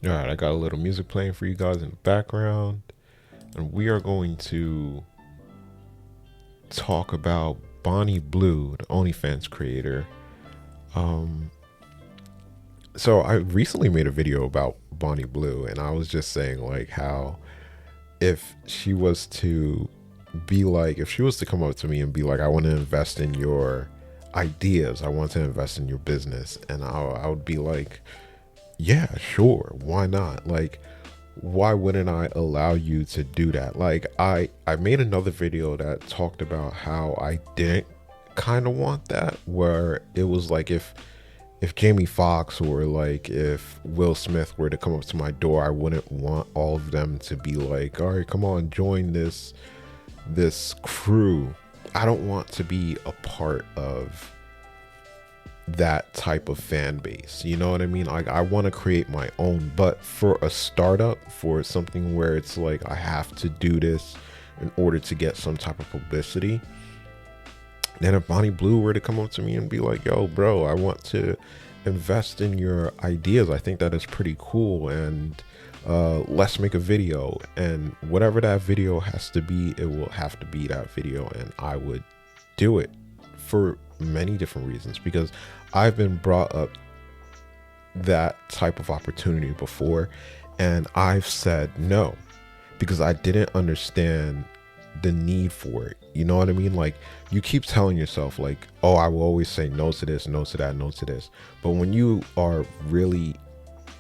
All right, I got a little music playing for you guys in the background, and we are going to talk about Bonnie Blue, the OnlyFans creator. Um, so I recently made a video about Bonnie Blue, and I was just saying like how if she was to if she was to come up to me and be like, I want to invest in your ideas, I want to invest in your business, and I would be like, yeah, sure, why not? Like, why wouldn't I allow you to do that? Like, I made another video that talked about how I didn't kind of want that, where it was like if Jamie Foxx or like if Will Smith were to come up to my door, I wouldn't want all of them to be like, all right, come on, join this crew. I don't want to be a part of that type of fan base. You know what I mean? Like, I want to create my own, but for a startup, for something where it's like I have to do this in order to get some type of publicity, then if Bonnie Blue were to come up to me and be like, yo, bro, I want to invest in your ideas, I think that is pretty cool, and let's make a video, and whatever that video has to be, it will have to be that video, and I would do it for many different reasons, because I've been brought up that type of opportunity before, and I've said no because I didn't understand the need for it. You know what I mean? Like, you keep telling yourself like, oh, I will always say no to this, no to that, no to this. But when you are really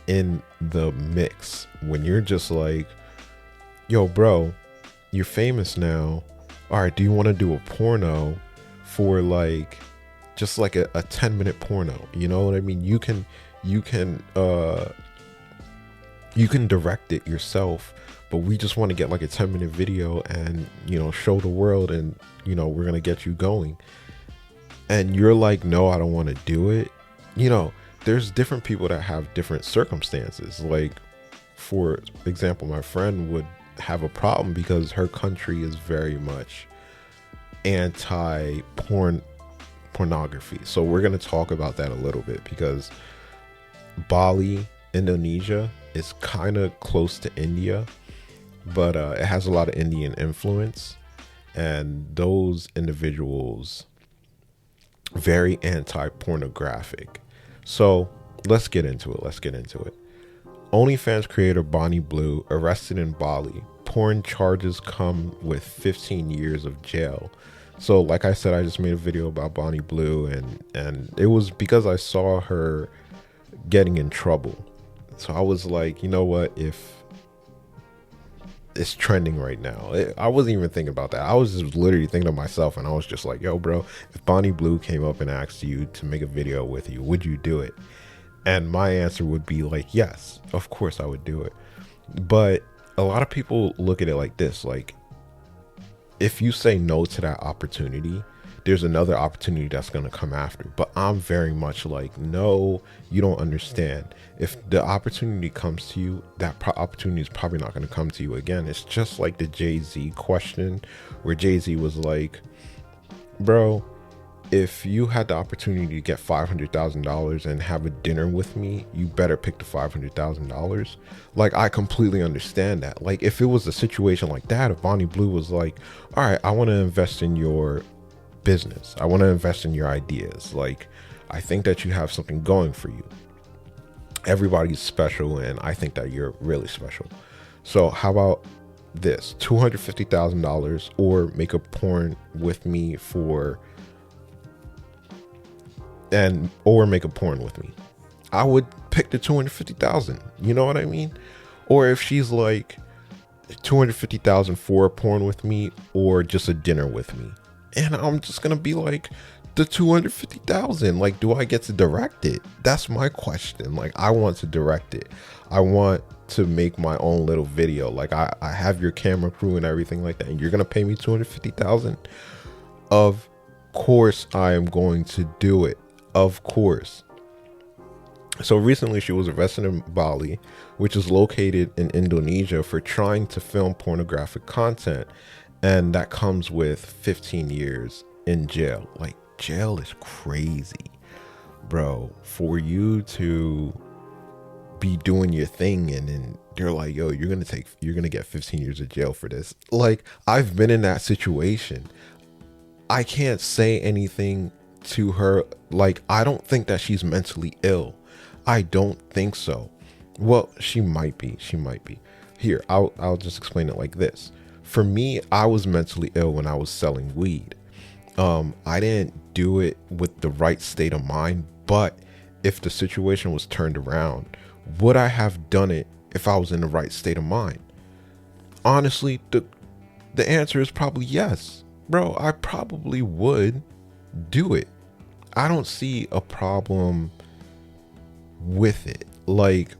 in the mix, when you're just like, yo, bro, you're famous now. All right, do you want to do a porno for like just like a 10-minute porno? You know what I mean? You can direct it yourself, but we just want to get like a 10-minute video and, you know, show the world, and, you know, we're gonna get you going. And you're like, no, I don't want to do it. You know, there's different people that have different circumstances. Like, for example, my friend would have a problem because her country is very much pornography. So we're going to talk about that a little bit, because Bali, Indonesia, is kind of close to India, but it has a lot of Indian influence, and those individuals very anti-pornographic. So let's get into it. OnlyFans creator Bonnie Blue arrested in Bali. Porn charges come with 15 years of jail. So like I said, I just made a video about Bonnie Blue, and it was because I saw her getting in trouble. So I was like, you know what, if it's trending right now, I wasn't even thinking about that. I was just literally thinking to myself, and I was just like, yo, bro, if Bonnie Blue came up and asked you to make a video with you, would you do it? And my answer would be like, yes, of course I would do it. But a lot of people look at it like this, like, if you say no to that opportunity, there's another opportunity that's going to come after. But I'm very much like, no, you don't understand. If the opportunity comes to you, that opportunity is probably not going to come to you again. It's just like the Jay-Z question, where Jay-Z was like, bro, if you had the opportunity to get $500,000 and have a dinner with me, you better pick the $500,000. Like, I completely understand that. Like, if it was a situation like that, if Bonnie Blue was like, all right, I want to invest in your business, I want to invest in your ideas, like, I think that you have something going for you, everybody's special, and I think that you're really special. So how about this, $250,000, or make a porn with me or make a porn with me? I would pick the 250,000. You know what I mean? Or if she's like, 250,000 for a porn with me, or just a dinner with me, and I'm just gonna be like, the 250,000. Like, do I get to direct it? That's my question. Like, I want to direct it. I want to make my own little video. Like, I have your camera crew and everything like that, and you're gonna pay me 250,000. Of course I am going to do it. Of course. So recently she was arrested in Bali, which is located in Indonesia, for trying to film pornographic content, and that comes with 15 years in jail. Like, jail is crazy, bro. For you to be doing your thing, and then they're like, yo, you're gonna get 15 years of jail for this. Like, I've been in that situation. I can't say anything to her. Like, I don't think that she's mentally ill. I don't think so. Well, she might be. Here, I'll just explain it like this. For me, I was mentally ill when I was selling weed. I didn't do it with the right state of mind, but if the situation was turned around, would I have done it if I was in the right state of mind? Honestly, the answer is probably yes. Bro, I probably would do it. I don't see a problem with it. Like,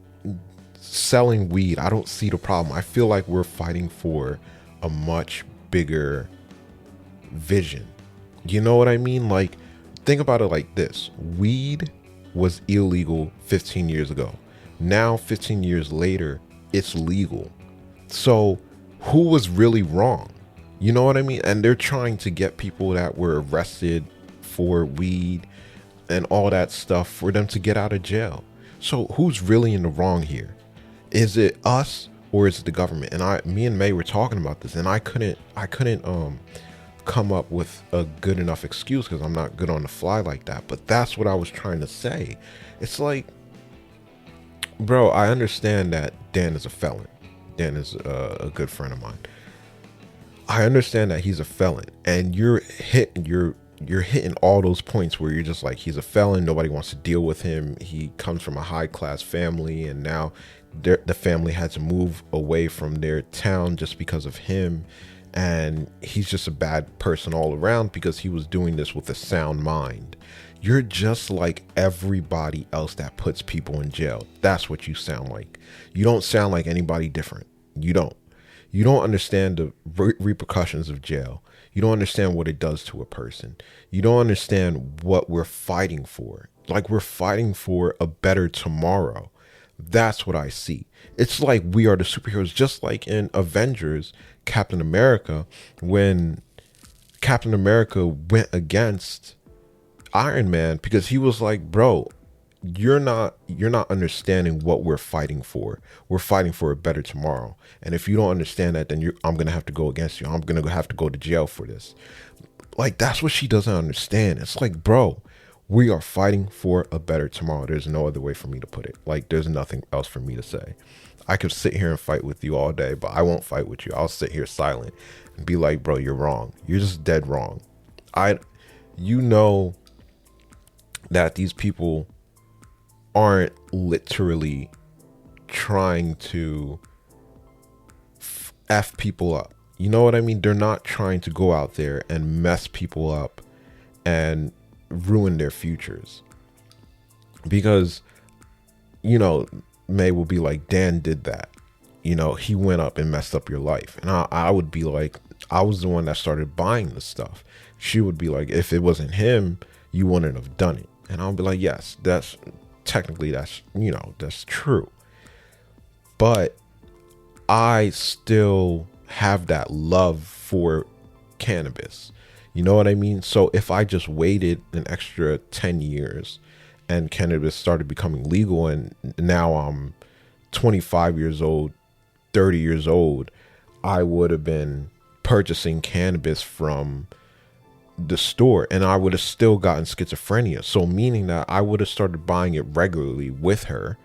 selling weed, I don't see the problem. I feel like we're fighting for a much bigger vision. You know what I mean? Like, think about it like this. Weed was illegal 15 years ago. Now, 15 years later, it's legal. So who was really wrong? You know what I mean? And they're trying to get people that were arrested for weed and all that stuff for them to get out of jail. So who's really in the wrong here? Is it us or is it the government? And me and May were talking about this, and I couldn't come up with a good enough excuse because I'm not good on the fly like that. But that's what I was trying to say. It's like, bro, I understand that Dan is a felon. Dan is a good friend of mine. I understand that he's a felon, and you're hitting all those points where you're just like, he's a felon. Nobody wants to deal with him. He comes from a high class family, and now the family had to move away from their town just because of him. And he's just a bad person all around because he was doing this with a sound mind. You're just like everybody else that puts people in jail. That's what you sound like. You don't sound like anybody different. You don't understand the repercussions of jail. You don't understand what it does to a person. You don't understand what we're fighting for. Like, we're fighting for a better tomorrow. That's what I see. It's like we are the superheroes, just like in Avengers, Captain America, when Captain America went against Iron Man because he was like, bro, you're not understanding what we're fighting for. We're fighting for a better tomorrow. And if you don't understand that, then I'm going to have to go against you. I'm going to have to go to jail for this. Like, that's what she doesn't understand. It's like, bro, we are fighting for a better tomorrow. There's no other way for me to put it. Like, there's nothing else for me to say. I could sit here and fight with you all day, but I won't fight with you. I'll sit here silent and be like, bro, you're wrong. You're just dead wrong. You know that these people aren't literally trying to F people up. You know what I mean? They're not trying to go out there and mess people up and ruin their futures. Because, you know, May will be like, Dan did that. You know, he went up and messed up your life. And I would be like, I was the one that started buying the stuff. She would be like, if it wasn't him, you wouldn't have done it. And I'll be like, yes, that's true. But I still have that love for cannabis. You know what I mean? So if I just waited an extra 10 years and cannabis started becoming legal, and now I'm 25 years old, 30 years old, I would have been purchasing cannabis from the store and I would have still gotten schizophrenia. So meaning that I would have started buying it regularly with her.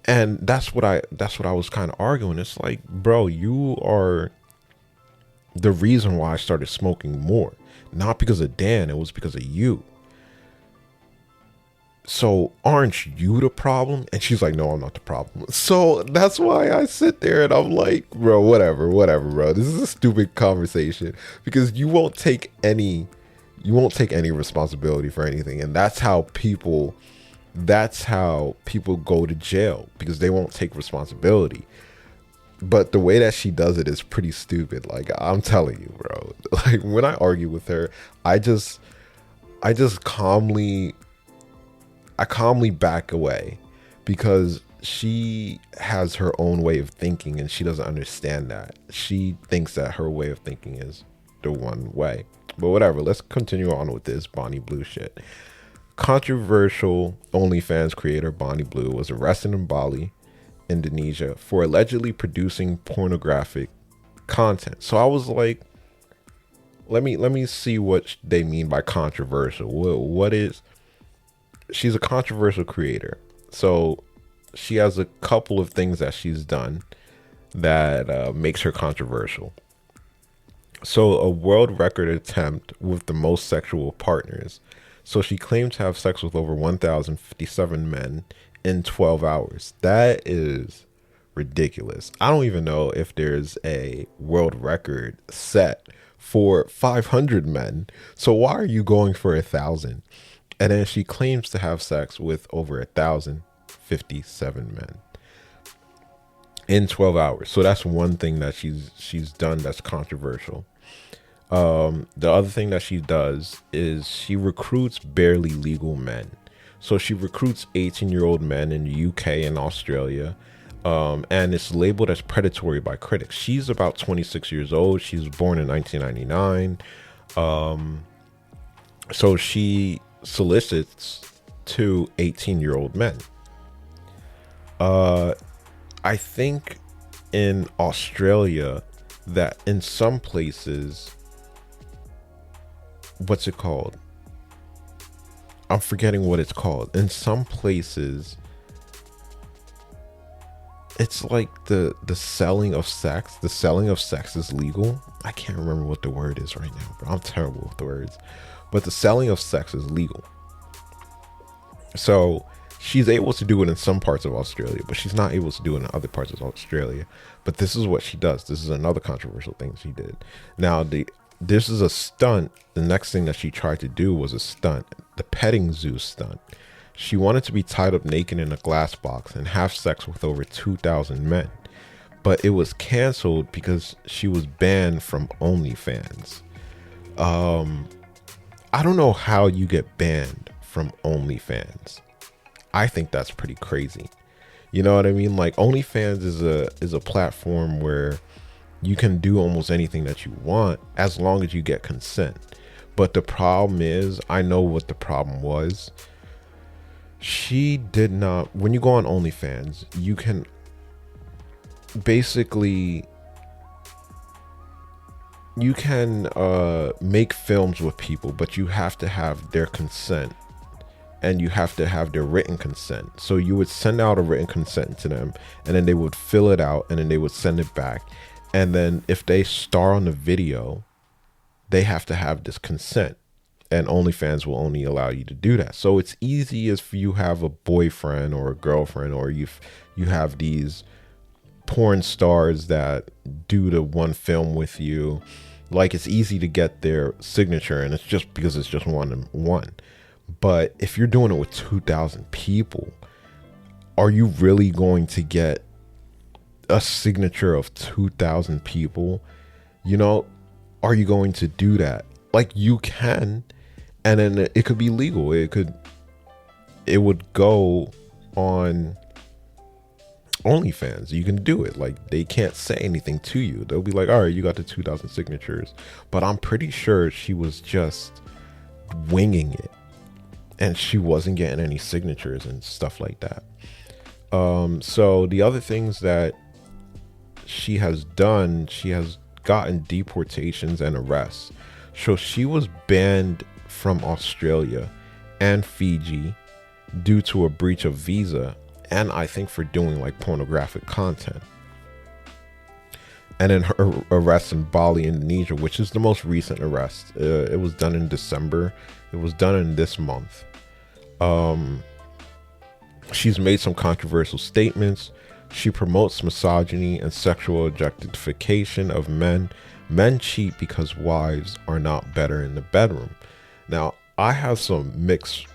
And that's what I was kind of arguing. It's like, bro, you are the reason why I started smoking more. Not because of Dan, it was because of you. So aren't you the problem? And she's like, no, I'm not the problem. So that's why I sit there and I'm like, bro, whatever, bro. This is a stupid conversation because you won't take any responsibility for anything. And that's how people go to jail, because they won't take responsibility. But the way that she does it is pretty stupid. Like, I'm telling you, bro, like when I argue with her, I just calmly back away, because she has her own way of thinking and she doesn't understand that. She thinks that her way of thinking is the one way. But whatever, let's continue on with this Bonnie Blue shit. Controversial OnlyFans creator Bonnie Blue was arrested in Bali Indonesia, for allegedly producing pornographic content. So I was like, let me see what they mean by controversial. What is, she's a controversial creator. So she has a couple of things that she's done that makes her controversial. So a world record attempt with the most sexual partners. So she claimed to have sex with over 1,057 men in 12 hours. That is ridiculous. I don't even know if there's a world record set for 500 men. So why are you going for 1,000? And then she claims to have sex with over 1,057 men in 12 hours. So that's one thing that she's done that's controversial. The other thing that she does is she recruits barely legal men. So she recruits 18-year-old men in the UK and Australia, and it's labeled as predatory by critics. She's about 26 years old. She was born in 1999. So she solicits to 18-year-old men. I think in Australia that in some places, what's it called? I'm forgetting what it's called. In some places, it's like the selling of sex. The selling of sex is legal. I can't remember what the word is right now, but I'm terrible with the words. But the selling of sex is legal. So she's able to do it in some parts of Australia, but she's not able to do it in other parts of Australia. But this is what she does. This is another controversial thing she did. Now, this is a stunt. The next thing that she tried to do was a stunt, the petting zoo stunt. She wanted to be tied up naked in a glass box and have sex with over 2,000 men. But it was canceled because she was banned from OnlyFans. I don't know how you get banned from OnlyFans. I think that's pretty crazy. You know what I mean? Like, OnlyFans is a platform where you can do almost anything that you want as long as you get consent. But the problem is, I know what the problem was. She did not, when you go on OnlyFans, you can basically, you can make films with people, but you have to have their consent. And you have to have their written consent. So you would send out a written consent to them, and then they would fill it out, and then they would send it back. And then if they star on the video, they have to have this consent. And OnlyFans will only allow you to do that. So it's easy if you have a boyfriend or a girlfriend, or you have these porn stars that do the one film with you. Like, it's easy to get their signature, and it's just because it's just one. But if you're doing it with 2,000 people, are you really going to get a signature of 2,000 people? You know, are you going to do that? Like, you can, and then it could be legal. It would go on OnlyFans. You can do it. Like, they can't say anything to you. They'll be like, all right, you got the 2,000 signatures. But I'm pretty sure she was just winging it. And she wasn't getting any signatures and stuff like that. So the other things that she has done, she has gotten deportations and arrests. So she was banned from Australia and Fiji due to a breach of visa, and I think for doing like pornographic content. And then her arrest in Bali, Indonesia, which is the most recent arrest. It was done in December. It was done in this month. She's made some controversial statements. She promotes misogyny and sexual objectification of men. Men cheat because wives are not better in the bedroom. Now, I have some mixed,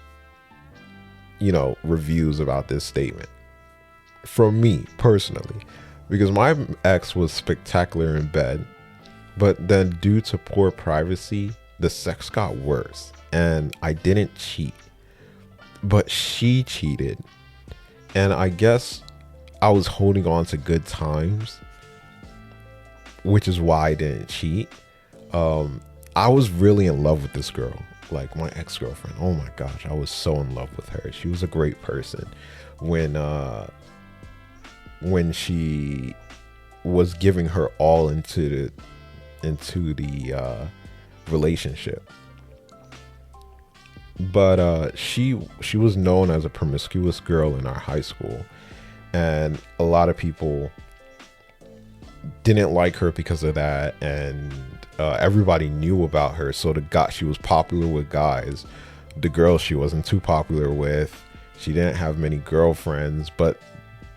reviews about this statement. From me, personally. Because my ex was spectacular in bed, but then due to poor privacy, the sex got worse. And I didn't cheat, but she cheated. And I guess I was holding on to good times, which is why I didn't cheat. I was really in love with this girl, like my ex-girlfriend. Oh my gosh, I was so in love with her. She was a great person. When when she was giving her all into the relationship. But she was known as a promiscuous girl in our high school, and a lot of people didn't like her because of that, and everybody knew about her. So she was popular with guys. The girls she wasn't too popular with. She didn't have many girlfriends, but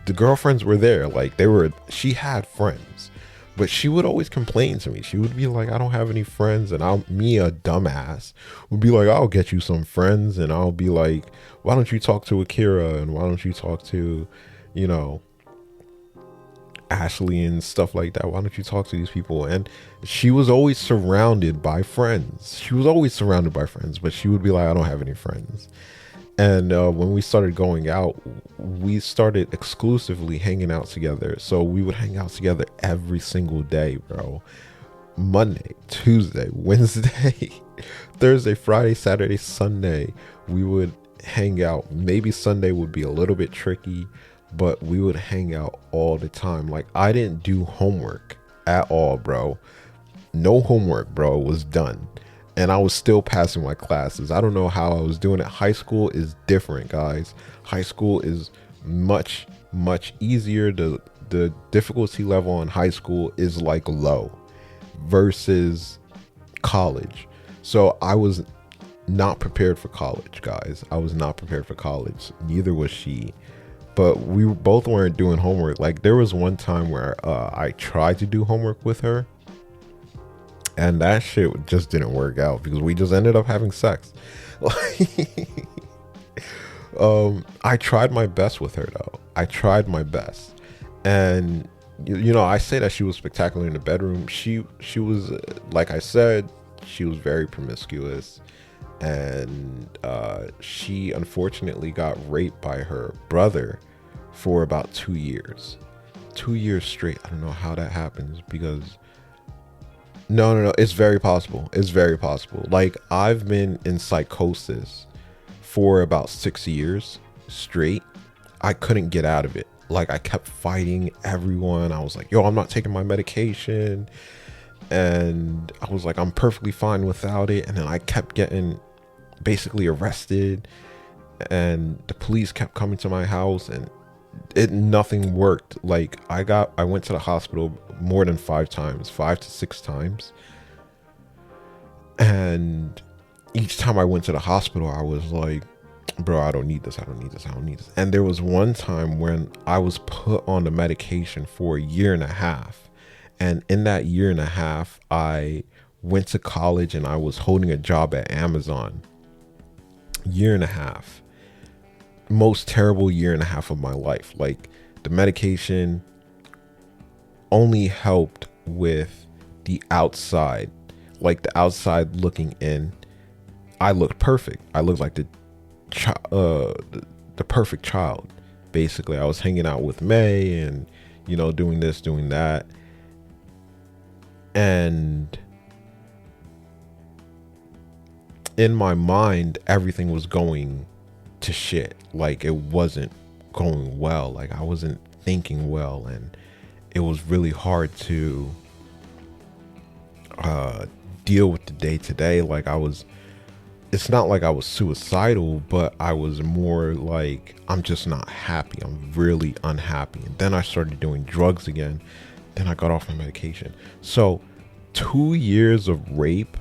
the girlfriends were there. Like she had friends, but she would always complain to me. She would be like, I don't have any friends. And me, a dumbass, would be like, I'll get you some friends. And I'll be like, why don't you talk to Akira? And why don't you talk to, Ashley and stuff like that? Why don't you talk to these people? And she was always surrounded by friends. But she would be like, I don't have any friends. And when we started going out, we started exclusively hanging out together. So we would hang out together every single day, bro. Monday, Tuesday, Wednesday, Thursday, Friday, Saturday, Sunday. We would hang out. Maybe Sunday would be a little bit tricky, but we would hang out all the time. Like, I didn't do homework at all, bro. No homework, bro. It was done. And I was still passing my classes. I don't know how I was doing it. High school is different, guys. High school is much, much easier. The difficulty level in high school is like low versus college. So I was not prepared for college, guys. I was not prepared for college. Neither was she. But we both weren't doing homework. Like, there was one time where I tried to do homework with her, and that shit just didn't work out because we just ended up having sex. I tried my best with her, though. I tried my best. And, I say that she was spectacular in the bedroom. She was, like I said, she was very promiscuous. And she unfortunately got raped by her brother for about 2 years. 2 years straight. I don't know how that happens because... No. It's very possible. Like, I've been in psychosis for about 6 years straight. I couldn't get out of it. Like, I kept fighting everyone. I was like, yo, I'm not taking my medication. And I was like, I'm perfectly fine without it. And then I kept getting basically arrested. And the police kept coming to my house. And nothing worked. Like, I went to the hospital more than 5 to 6 times. And each time I went to the hospital, I was like, bro, I don't need this. And there was one time when I was put on the medication for 1.5 years. And in that 1.5 years, I went to college and I was holding a job at Amazon. 1.5 years. Most terrible 1.5 years of my life. Like, the medication only helped with the outside, like the outside looking in. I looked perfect. I looked like the perfect child. Basically, I was hanging out with May and, doing this, doing that. And in my mind, everything was going to shit. Like, it wasn't going well. Like, I wasn't thinking well, and it was really hard to deal with the day to day. Like, it's not like I was suicidal, but I was more like, I'm just not happy. I'm really unhappy. And then I started doing drugs again. Then I got off my medication. So 2 years of rape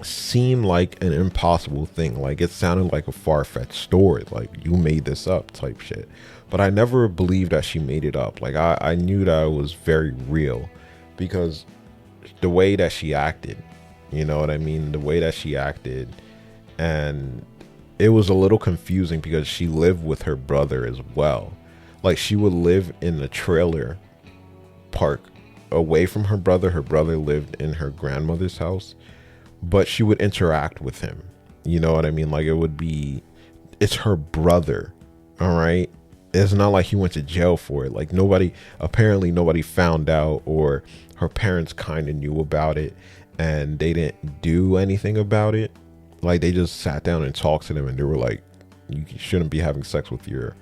seemed like an impossible thing. Like, it sounded like a far-fetched story, like you made this up type shit. But I never believed that she made it up. Like, I knew that it was very real because the way that she acted, you know what I mean? The way that she acted. And it was a little confusing because she lived with her brother as well. Like, she would live in the trailer park away from her brother. Her brother lived in her grandmother's house, but she would interact with him. You know what I mean? Like, it's her brother. All right. It's not like he went to jail for it. Like, apparently nobody found out, or her parents kind of knew about it and they didn't do anything about it. Like, they just sat down and talked to them and they were like, you shouldn't be having sex with your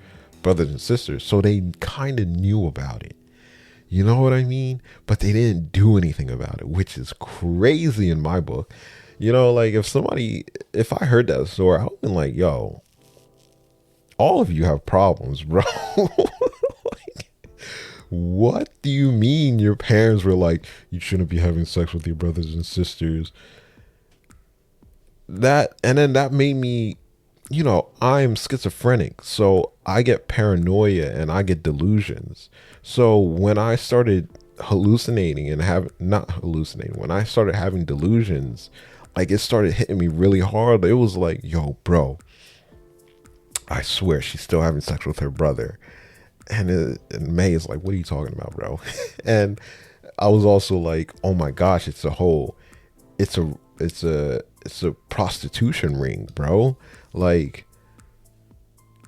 brothers and sisters. So they kind of knew about it. You know what I mean? But they didn't do anything about it, which is crazy in my book. You know, like if I heard that story, I would have been like, yo, all of you have problems, bro. Like, what do you mean your parents were like, you shouldn't be having sex with your brothers and sisters? And then that made me, you know, I'm schizophrenic, so I get paranoia and I get delusions. So when I started hallucinating and when I started having delusions, like it started hitting me really hard. It was like, yo, bro, I swear she's still having sex with her brother. And May is like, what are you talking about, bro? And I was also like, oh my gosh, it's a prostitution ring, bro. Like,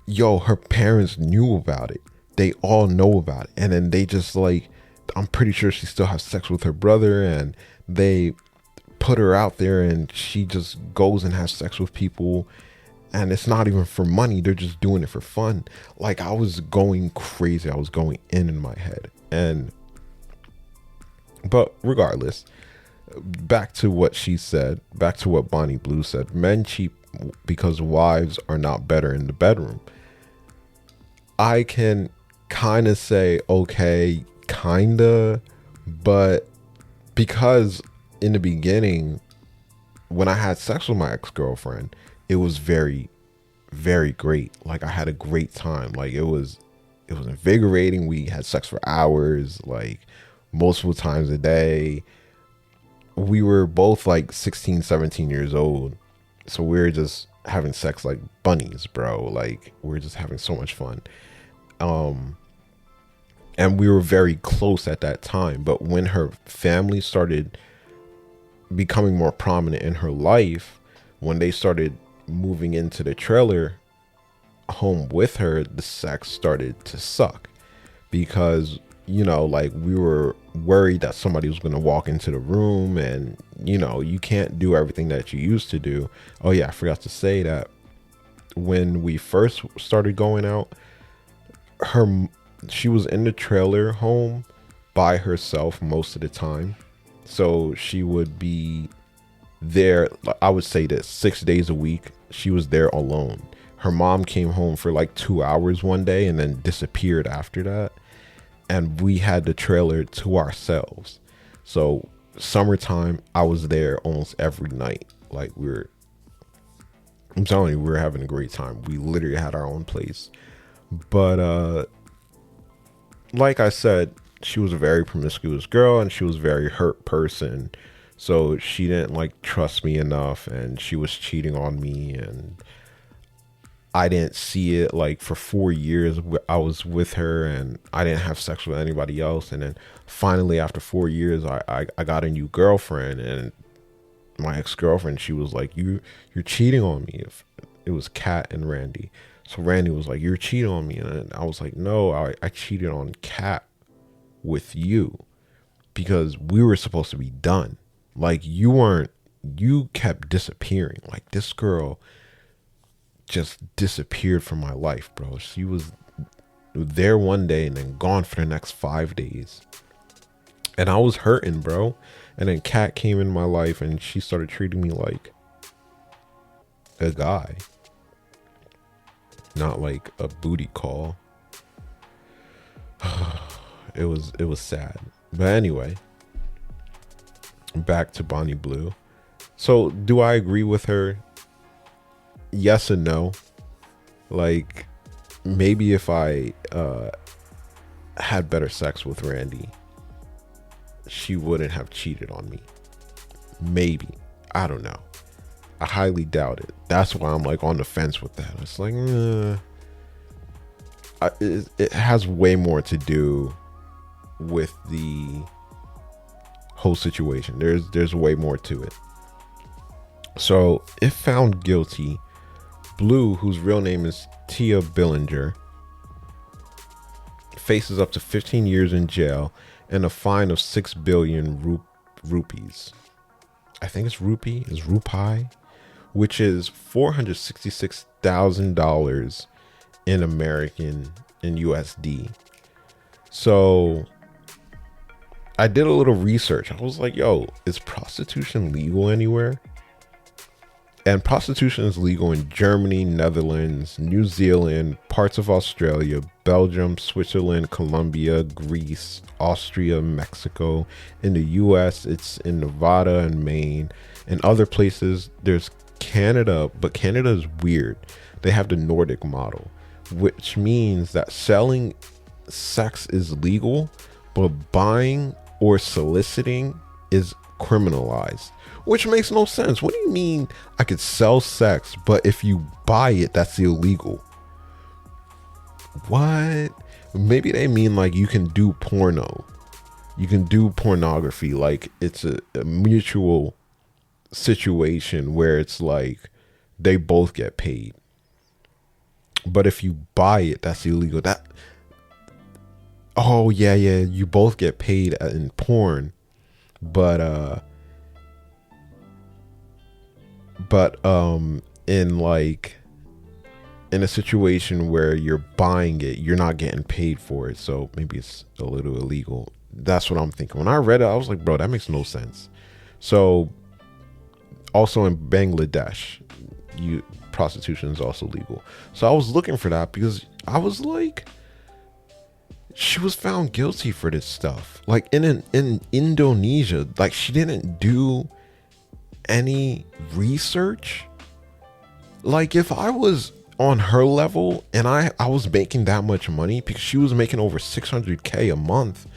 yo, her parents knew about it. They all know about it. And then they just like, I'm pretty sure she still has sex with her brother, and they put her out there and she just goes and has sex with people. And it's not even for money. They're just doing it for fun. Like, I was going crazy. I was going in my head. But regardless, back to what she said, back to what Bonnie Blue said, men cheat because wives are not better in the bedroom. I can kind of say, okay, kind of, but because in the beginning, when I had sex with my ex-girlfriend, it was very, very great. Like, I had a great time. Like, it was invigorating. We had sex for hours, like multiple times a day. We were both like 16, 17 years old. So we were just having sex like bunnies, bro. Like, we were just having so much fun. And we were very close at that time. But when her family started becoming more prominent in her life, when they started moving into the trailer home with her, the sex started to suck because, you know, like, we were worried that somebody was going to walk into the room, and, you know, you can't do everything that you used to do. Oh yeah, I forgot to say that when we first started going out, she was in the trailer home by herself most of the time. So she would be there, I would say that 6 days a week, she was there alone. Her mom came home for like 2 hours one day and then disappeared after that. And we had the trailer to ourselves. So summertime, I was there almost every night. Like, I'm telling you, we were having a great time. We literally had our own place. But like I said, she was a very promiscuous girl, and she was a very hurt person. So she didn't like trust me enough, and she was cheating on me, and I didn't see it. Like, for 4 years I was with her and I didn't have sex with anybody else. And then finally, after 4 years, I got a new girlfriend, and my ex-girlfriend, she was like, you're cheating on me. It was Kat and Randy. So Randy was like, you're cheating on me. And I was like, no, I cheated on Kat with you because we were supposed to be done. Like, you kept disappearing. Like, this girl just disappeared from my life, bro. She was there one day and then gone for the next 5 days. And I was hurting, bro. And then Kat came in my life and she started treating me like a guy, not like a booty call. It was sad. But anyway, back to Bonnie Blue. So do I agree with her? Yes and no. Like, maybe if I had better sex with Randy, she wouldn't have cheated on me. Maybe. I don't know. I highly doubt it. That's why I'm like on the fence with that. It's like, it has way more to do with the whole situation. There's way more to it. So if found guilty, Blue, whose real name is Tia Billinger, faces up to 15 years in jail and a fine of 6 billion rupees. I think it's rupee, is rupai, which is $466,000 in American in USD. So I did a little research. I was like, yo, is prostitution legal anywhere? And prostitution is legal in Germany, Netherlands, New Zealand, parts of Australia, Belgium, Switzerland, Colombia, Greece, Austria, Mexico. In the US, it's in Nevada and Maine. In other places, there's Canada, but Canada is weird. They have the Nordic model, which means that selling sex is legal, but buying or soliciting is criminalized. Which makes no sense. What do you mean I could sell sex, but if you buy it, that's illegal? What? Maybe they mean like you can do porno. You can do pornography. Like it's a mutual situation where it's like they both get paid. But if you buy it, that's illegal. Oh, yeah. You both get paid in porn. But in like in a situation where you're buying it, you're not getting paid for it, so maybe it's a little illegal. That's what I'm thinking. When I read it, I was like, bro, that makes no sense. So also in Bangladesh, prostitution is also legal. So I was looking for that because I was like, she was found guilty for this stuff. Like in Indonesia, like she didn't do any research. Like if I was on her level and I was making that much money, because she was making over 600K a month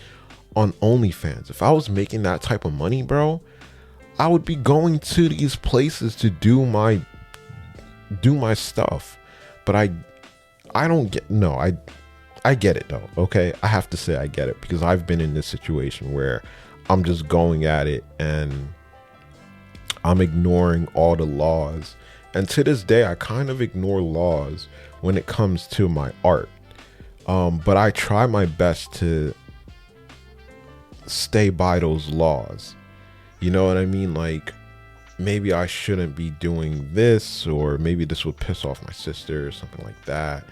on OnlyFans. If I was making that type of money, bro, I would be going to these places to do my stuff. But I don't get, no, I get it though. Okay. I have to say I get it, because I've been in this situation where I'm just going at it and I'm ignoring all the laws. And to this day, I kind of ignore laws when it comes to my art. But I try my best to stay by those laws. You know what I mean? Like, maybe I shouldn't be doing this, or maybe this would piss off my sister or something like that.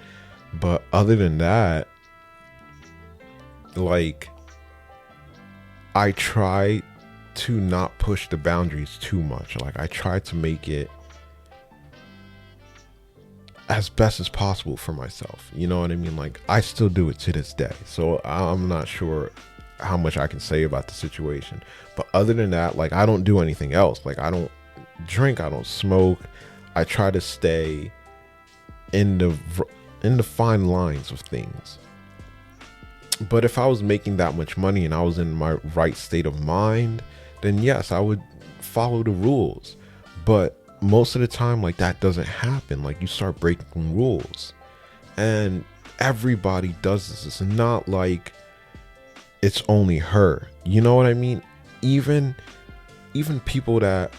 But other than that, like, I try to not push the boundaries too much. Like, I try to make it as best as possible for myself. You know what I mean? Like, I still do it to this day. So I'm not sure how much I can say about the situation. But other than that, like, I don't do anything else. Like, I don't drink, I don't smoke. I try to stay in the fine lines of things. But if I was making that much money and I was in my right state of mind, then yes, I would follow the rules. But most of the time, like, that doesn't happen. Like, you start breaking rules, and everybody does this. It's not like it's only her. You know what I mean? Even people that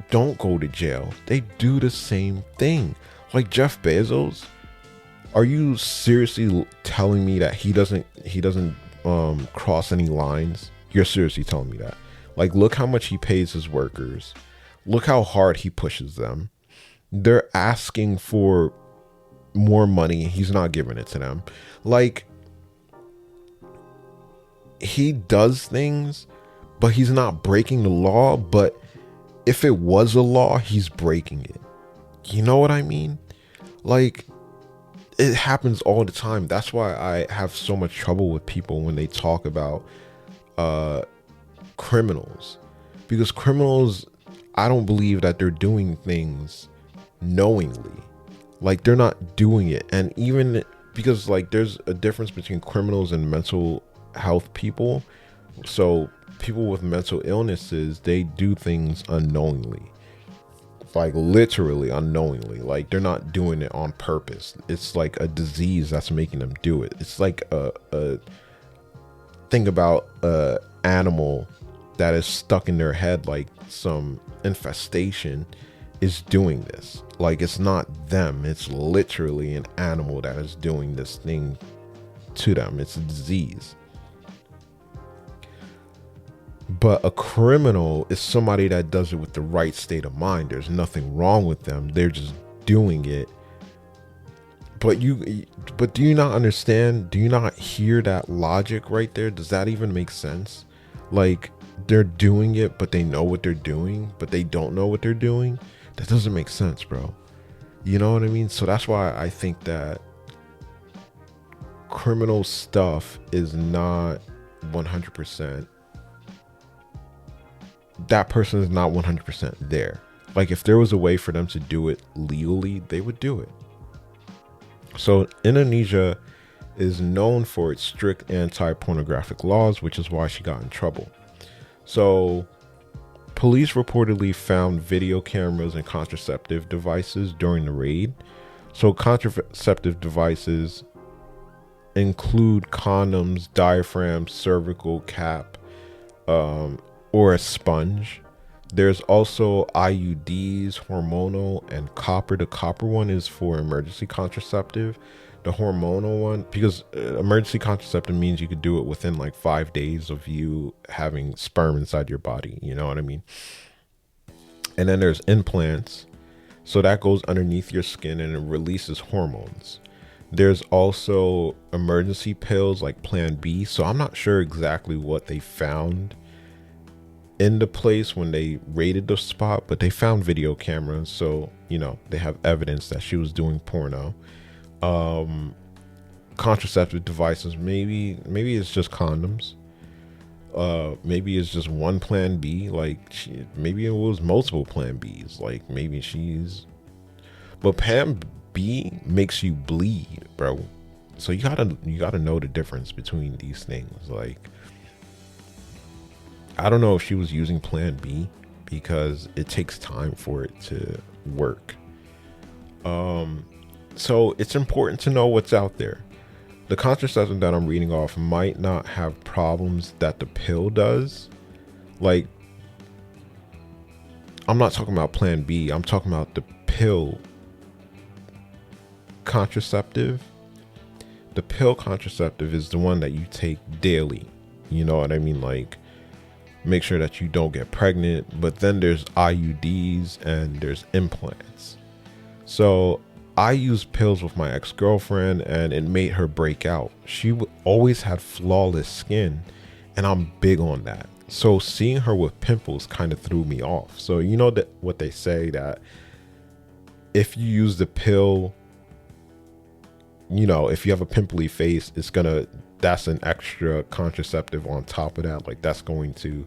don't go to jail, they do the same thing. Like Jeff Bezos. Are you seriously telling me that he doesn't cross any lines? You're seriously telling me that? Like, look how much he pays his workers. Look how hard he pushes them. They're asking for more money. He's not giving it to them. Like, he does things, but he's not breaking the law. But if it was a law, he's breaking it. You know what I mean? Like, it happens all the time. That's why I have so much trouble with people when they talk about criminals. Because criminals, I don't believe that they're doing things knowingly. Like, they're not doing it. And even because, like, there's a difference between criminals and mental health people. So people with mental illnesses, they do things unknowingly. Like, literally unknowingly. Like, they're not doing it on purpose. It's like a disease that's making them do it. It's like a think about a animal that is stuck in their head, like some infestation is doing this. Like, it's not them, it's literally an animal that is doing this thing to them. It's a disease. But a criminal is somebody that does it with the right state of mind. There's nothing wrong with them. They're just doing it but do you not understand? Do you not hear that logic right there? Does that even make sense? Like, they're doing it, but they know what they're doing, but they don't know what they're doing. That doesn't make sense, bro. You know what I mean? So that's why I think that criminal stuff is not 100%. That person is not 100% there. Like, if there was a way for them to do it legally, they would do it. So Indonesia is known for its strict anti-pornographic laws, which is why she got in trouble. So police reportedly found video cameras and contraceptive devices during the raid. So contraceptive devices include condoms, diaphragms, cervical cap, or a sponge. There's also IUDs, hormonal, and copper. The copper one is for emergency contraceptive. The hormonal one, because emergency contraceptive means you could do it within like 5 days of you having sperm inside your body. You know what I mean? And then there's implants. So that goes underneath your skin and it releases hormones. There's also emergency pills like Plan B. So I'm not sure exactly what they found in the place when they raided the spot, but they found video cameras, so you know they have evidence that she was doing porno. Contraceptive devices, maybe it's just condoms, maybe it's just one Plan B, like maybe it was multiple Plan B's, like maybe but Plan B makes you bleed, bro. So you gotta know the difference between these things. Like, I don't know if she was using Plan B because it takes time for it to work. So it's important to know what's out there. The contraceptive that I'm reading off might not have problems that the pill does. Like, I'm not talking about Plan B. I'm talking about the pill contraceptive. The pill contraceptive is the one that you take daily. You know what I mean? Like, make sure that you don't get pregnant. But then there's IUDs and there's implants. So I used pills with my ex-girlfriend and it made her break out. She always had flawless skin and I'm big on that. So seeing her with pimples kind of threw me off. So you know that what they say, that if you use the pill, you know, if you have a pimply face, that's an extra contraceptive on top of that. Like, that's going to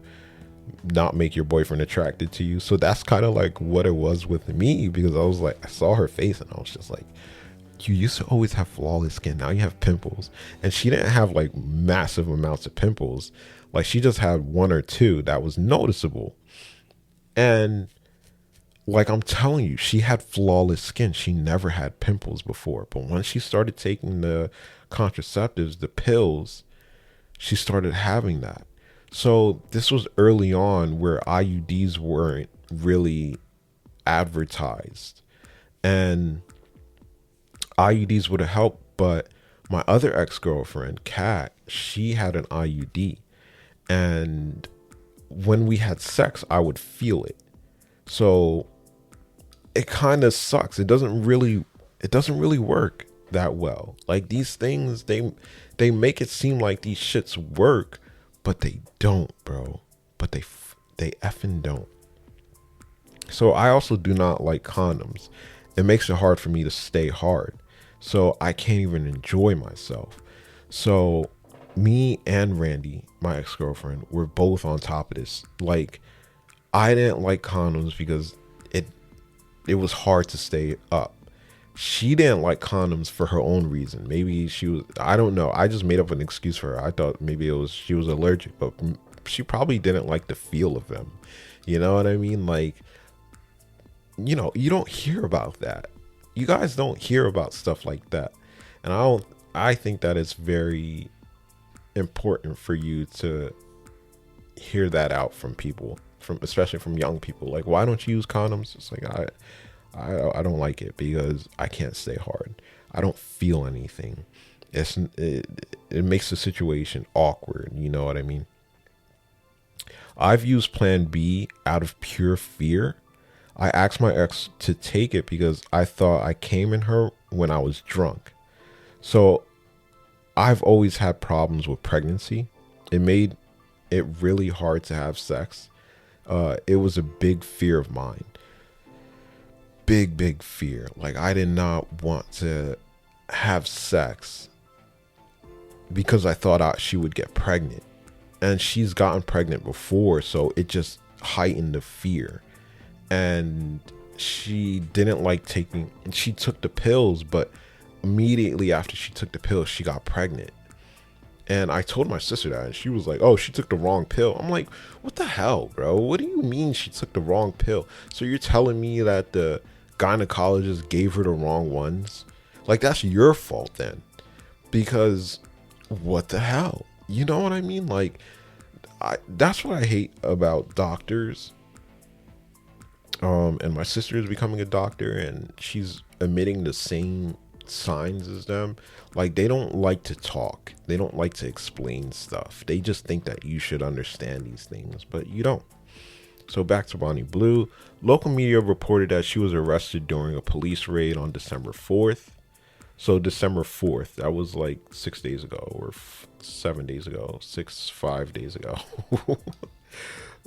not make your boyfriend attracted to you. So that's kind of like what it was with me, because I was like, I saw her face and I was just like, you used to always have flawless skin, now you have pimples. And she didn't have like massive amounts of pimples. Like, she just had one or two that was noticeable. And like, I'm telling you, she had flawless skin. She never had pimples before. But once she started taking the contraceptives, the pills, she started having that. So this was early on where IUDs weren't really advertised. And IUDs would have helped. But my other ex-girlfriend, Kat, she had an IUD. And when we had sex, I would feel it. So it kind of sucks. It doesn't really work that well. Like, these things, they make it seem like these shits work, but they don't, bro. But they effing don't. So I also do not like condoms. It makes it hard for me to stay hard. So I can't even enjoy myself. So me and Randy, my ex-girlfriend, were both on top of this. Like, I didn't like condoms because it was hard to stay up. She didn't like condoms for her own reason. Maybe I don't know. I just made up an excuse for her. I thought maybe she was allergic, but she probably didn't like the feel of them. You know what I mean? Like, you know, you don't hear about that. You guys don't hear about stuff like that. And I think that it's very important for you to hear that out from people, especially from young people. Like, why don't you use condoms? It's like, I don't like it because I can't stay hard. I don't feel anything. It makes the situation awkward. You know what I mean? I've used Plan B out of pure fear. I asked my ex to take it because I thought I came in her when I was drunk. So I've always had problems with pregnancy. It made it really hard to have sex. It was a big fear of mine. Big fear. Like, I did not want to have sex because I thought she would get pregnant. And she's gotten pregnant before, so it just heightened the fear. And she didn't like taking, she took the pills, but immediately after she took the pills, she got pregnant. And I told my sister that, and she was like, oh, she took the wrong pill. I'm like, what the hell, bro? What do you mean she took the wrong pill? So you're telling me that the gynecologist gave her the wrong ones? Like, that's your fault then. Because what the hell? You know what I mean? Like, that's what I hate about doctors. And my sister is becoming a doctor, and she's emitting the same signs as them. Like, they don't like to talk. They don't like to explain stuff. They just think that you should understand these things, but you don't. So back to Bonnie Blue. Local media reported that she was arrested during a police raid on December 4th. So December 4th, that was like 6 days ago, or 7 days ago, 5 days ago,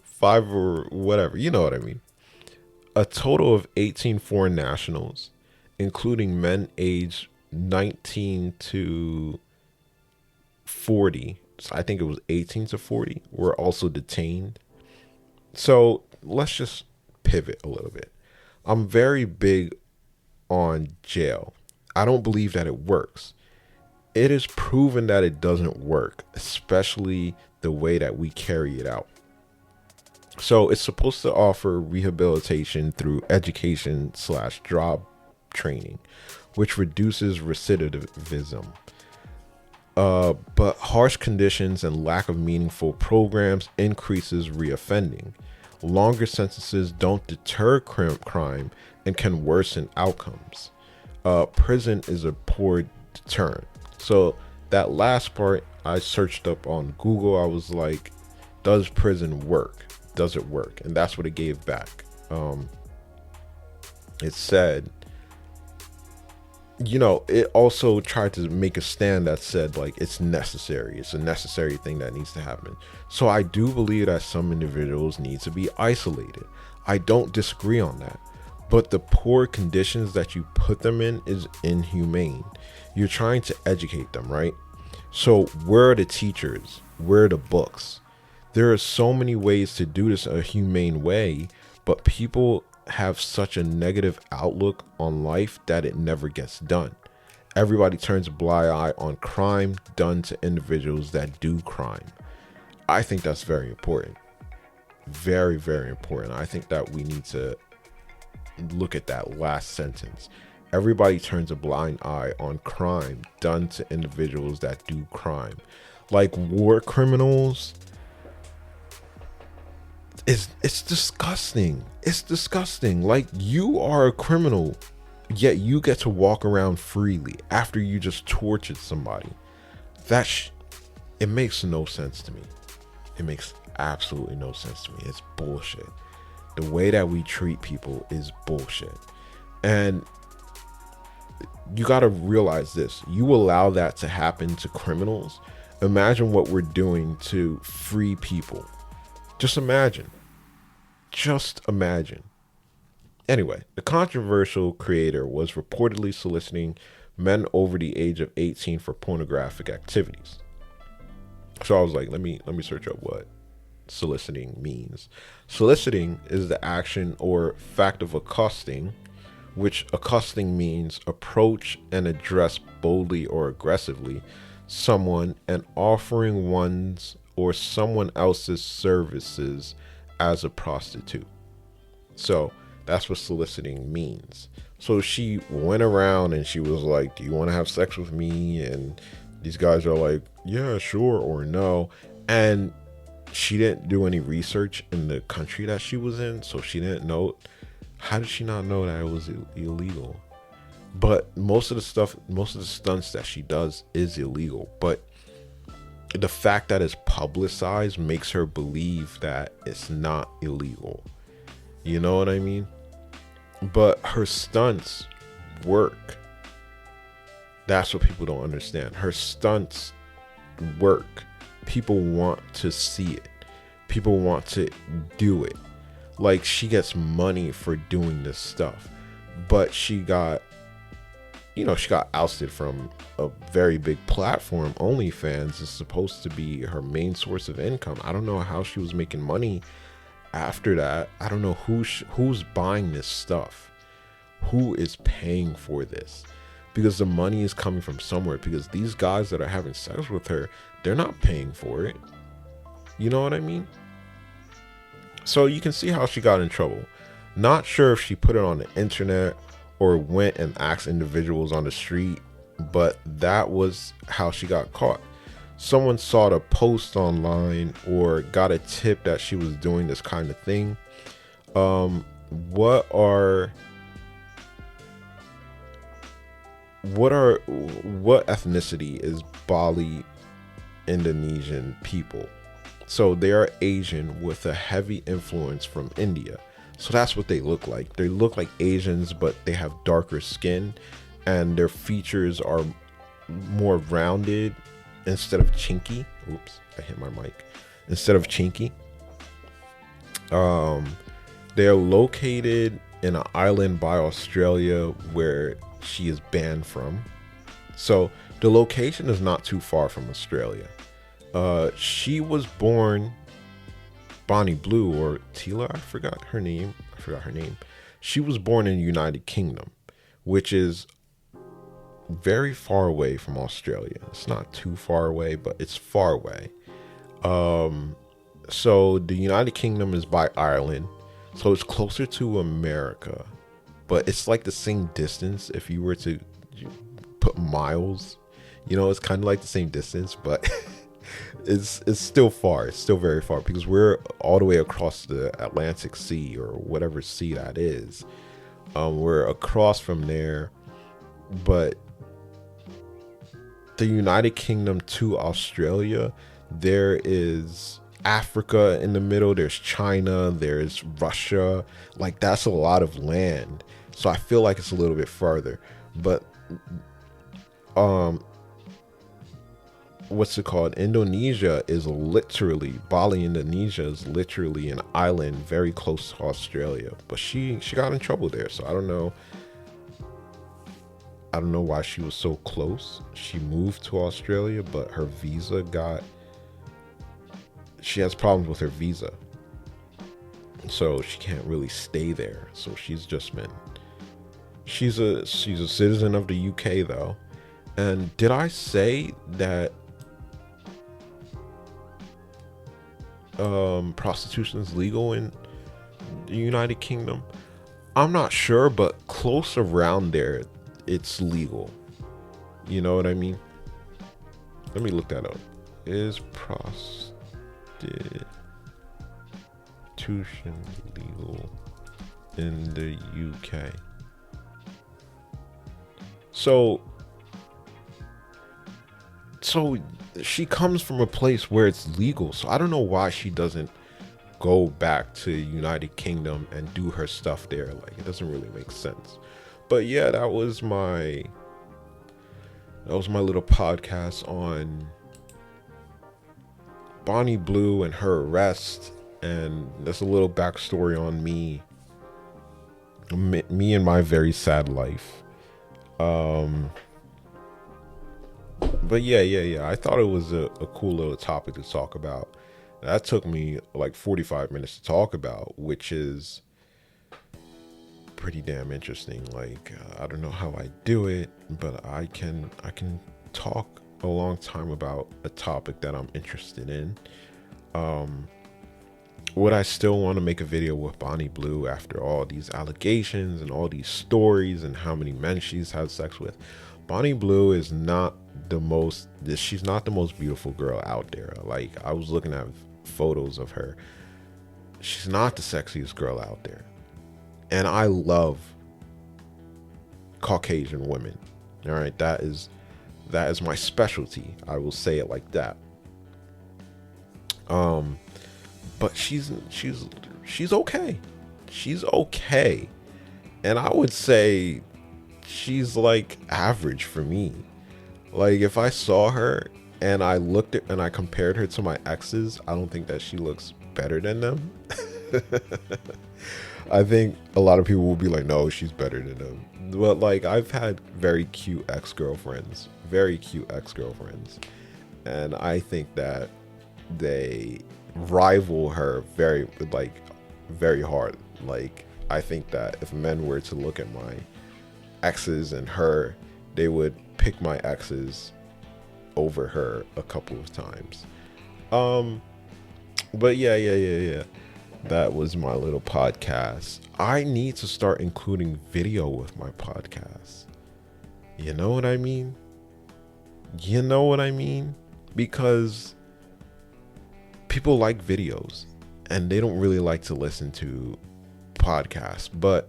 5 or whatever, you know what I mean. A total of 18 foreign nationals, including men aged 19 to 40, so I think it was 18 to 40, were also detained. So let's just pivot a little bit. I'm very big on jail. I don't believe that it works. It is proven that it doesn't work, especially the way that we carry it out. So it's supposed to offer rehabilitation through education/job training, which reduces recidivism. But harsh conditions and lack of meaningful programs increases reoffending. Longer sentences don't deter crime and can worsen outcomes. Prison is a poor deterrent. So that last part I searched up on Google. I was like, does prison work? Does it work? And that's what it gave back. It said, it also tried to make a stand that said, like, it's necessary. It's a necessary thing that needs to happen. So I do believe that some individuals need to be isolated. I don't disagree on that. But the poor conditions that you put them in is inhumane. You're trying to educate them, right? So where are the teachers? Where are the books? There are so many ways to do this a humane way, but people have such a negative outlook on life that it never gets done. Everybody turns a blind eye on crime done to individuals that do crime. I think that's very important. Very, very important. I think that we need to look at that last sentence. Everybody turns a blind eye on crime done to individuals that do crime. Like war criminals. It's disgusting. It's disgusting. Like, you are a criminal, yet you get to walk around freely after you just tortured somebody. It makes no sense to me. It makes absolutely no sense to me. It's bullshit. The way that we treat people is bullshit. And you got to realize this. You allow that to happen to criminals. Imagine what we're doing to free people. Just imagine. Just imagine. Anyway, the controversial creator was reportedly soliciting men over the age of 18 for pornographic activities. So I was like, let me search up what soliciting means. Soliciting is the action or fact of accosting, which accosting means approach and address boldly or aggressively someone and offering one's or someone else's services as a prostitute. So that's what soliciting means. So she went around and she was like, do you want to have sex with me? And these guys are like, yeah, sure, or no. And she didn't do any research in the country that she was in, so she didn't know. How did she not know that it was illegal? But most of the stunts that she does is illegal. But the fact that it's publicized makes her believe that it's not illegal. You know what I mean? But her stunts work. That's what people don't understand. Her stunts work. People want to see it. People want to do it. Like, she gets money for doing this stuff. But she got ousted from a very big platform. OnlyFans is supposed to be her main source of income. I don't know how she was making money after that. I don't know who's buying this stuff. Who is paying for this? Because the money is coming from somewhere. Because these guys that are having sex with her, they're not paying for it. You know what I mean? So you can see how she got in trouble. Not sure if she put it on the internet or went and asked individuals on the street, but that was how she got caught. Someone saw the post online or got a tip that she was doing this kind of thing. What ethnicity is Bali Indonesian people? So they are Asian with a heavy influence from India. So that's what they look like. They look like Asians, but they have darker skin, and their features are more rounded instead of chinky. Oops, I hit my mic. Instead of chinky. They are located in an island by Australia where she is banned from. So the location is not too far from Australia. She was born Bonnie Blue, or Tila, I forgot her name. She was born in the United Kingdom, which is very far away from Australia. It's not too far away, but it's far away. So the United Kingdom is by Ireland, so it's closer to America, but it's like the same distance. If you were to put miles, it's kind of like the same distance, but it's still far. It's still very far because we're all the way across the Atlantic Sea, or whatever sea that is. We're across from there, but the United Kingdom to Australia, there is Africa in the middle, there's China, there's Russia. Like, that's a lot of land. So I feel like it's a little bit farther. But what's it called? Indonesia is literally, Bali, Indonesia is literally an island very close to Australia. But she got in trouble there. So I don't know why she was so close. She moved to Australia, but her visa she has problems with her visa. So she can't really stay there. So she's a citizen of the UK though. And did I say that prostitution is legal in the United Kingdom? I'm not sure, but close around there it's legal. You know what I mean? Let me look that up. Is prostitution legal in the UK? So she comes from a place where it's legal. So I don't know why she doesn't go back to United Kingdom and do her stuff there. Like, it doesn't really make sense. But yeah, that was my little podcast on Bonnie Blue and her arrest. And that's a little backstory on me and my very sad life. But yeah. I thought it was a cool little topic to talk about. That took me like 45 minutes to talk about, which is pretty damn interesting. Like, I don't know how I do it, but I can talk a long time about a topic that I'm interested in. Would I still want to make a video with Bonnie Blue after all these allegations and all these stories and how many men she's had sex with? Bonnie Blue is not she's not the most beautiful girl out there. Like, I was looking at photos of her. She's not the sexiest girl out there. And I love Caucasian women. All right, that is my specialty. I will say it like that. But she's okay. She's okay. And I would say she's like average for me. Like if I saw her and I looked at and I compared her to my exes, I don't think that she looks better than them. I think a lot of people will be like, no, she's better than them. But like I've had very cute ex-girlfriends, and I think that they rival her very hard. Like I think that if men were to look at my exes and her, they would pick my exes over her a couple of times. But yeah. That was my little podcast. I need to start including video with my podcast. You know what I mean? Because people like videos and they don't really like to listen to podcasts. But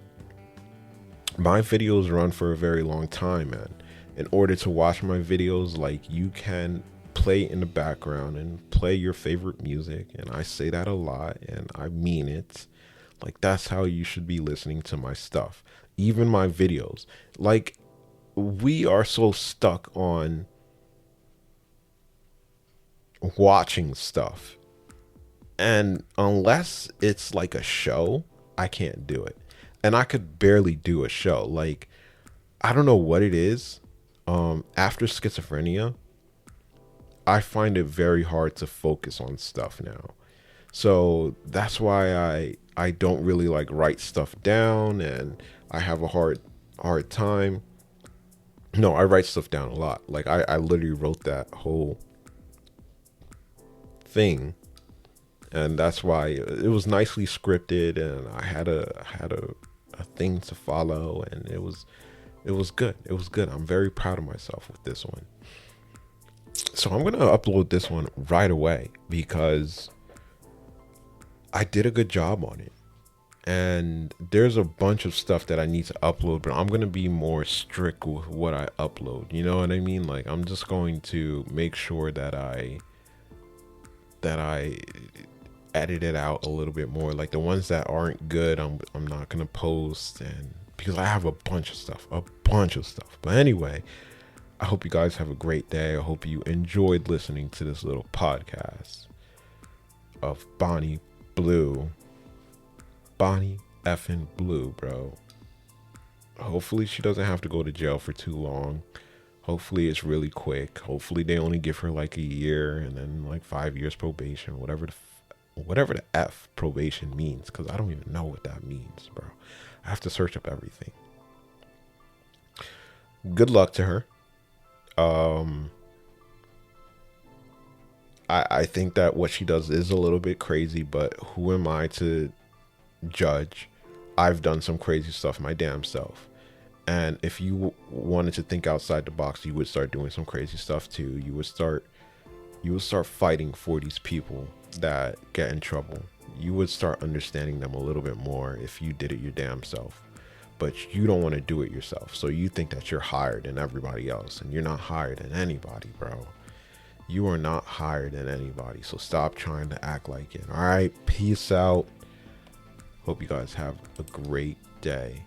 my videos run for a very long time, man. In order to watch my videos, like, you can play in the background and play your favorite music, and I say that a lot and I mean it. Like, that's how you should be listening to my stuff, even my videos. Like, we are so stuck on watching stuff, and unless it's like a show, I can't do it. And I could barely do a show. Like, I don't know what it is. After schizophrenia, I find it very hard to focus on stuff now. So that's why I don't really like write stuff down, and I have a hard time. No, I write stuff down a lot. Like I literally wrote that whole thing, and that's why it was nicely scripted, and I had a thing to follow, and it was good. It was good. I'm very proud of myself with this one. So I'm going to upload this one right away because I did a good job on it. And there's a bunch of stuff that I need to upload, but I'm going to be more strict with what I upload. You know what I mean? Like, I'm just going to make sure that I edit it out a little bit more. Like the ones that aren't good, I'm not going to post, and because I have a bunch of stuff. But anyway, I hope you guys have a great day. I hope you enjoyed listening to this little podcast of Bonnie Blue. Bonnie effing Blue, bro. Hopefully she doesn't have to go to jail for too long. Hopefully it's really quick. Hopefully they only give her like a year and then like 5 years probation, whatever the F probation means, because I don't even know what that means, bro. I have to search up everything. Good luck to her. I think that what she does is a little bit crazy, but who am I to judge? I've done some crazy stuff my damn self. And if you wanted to think outside the box, you would start doing some crazy stuff too. You would start fighting for these people that get in trouble. You would start understanding them a little bit more if you did it your damn self. But you don't want to do it yourself. So you think that you're higher than everybody else, and you're not higher than anybody, bro. You are not higher than anybody. So stop trying to act like it. All right. Peace out. Hope you guys have a great day.